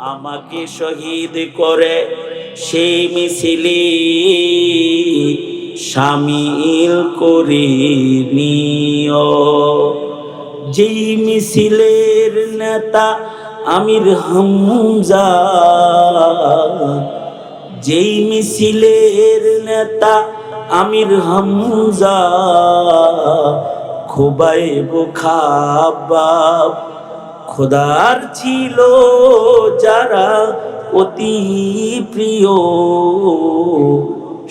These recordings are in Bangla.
আমাকে শহীদ করে সেই মিছিলে শামিল করে নিও। যেই মিছিলের নেতা আমির হামজা, যেই মিছিলের নেতা আমির হামজা, খোবাইব খাব্বাব খোদার ছিল যারা অতি প্রিয়,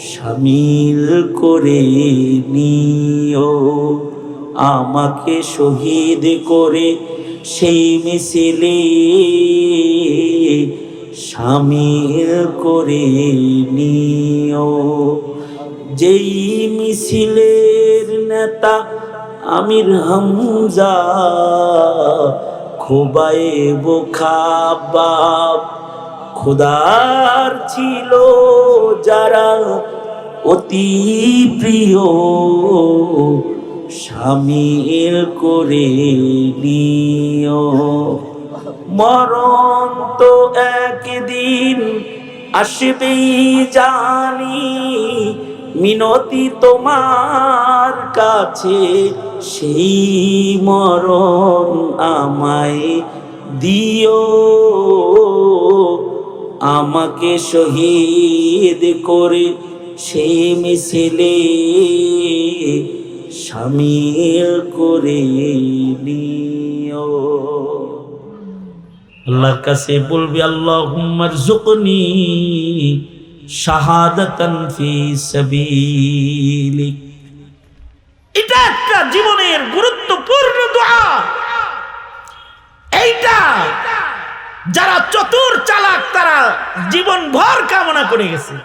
শামিল করে নিও। আমাকে শহীদ করে সেই মিছিলে শামিল করে নিও। যেই মিছিলের নেতা আমির হামজা, খোবাইব খাব্বাব খোদার ছিল যারা অতি প্রিয়, শামিল করে নিও। মরণ তো একদিন আসবেই জানি, মিনতি তোমার কাছে সেই মরণ আমায় দিও। আমাকে শহীদ করে সেই মিছিলে শামিল করে নিও। আল্লাহর কাছে বলবি, আল্লাহুম্মা রযুকনি শাহাদাতান ফি সাবিলিক। এটা একটা জীবনের গুরুত্বপূর্ণ দোয়া। এইটা যারা চতুর চালাক তারা জীবন ভর কামনা করে গেছে।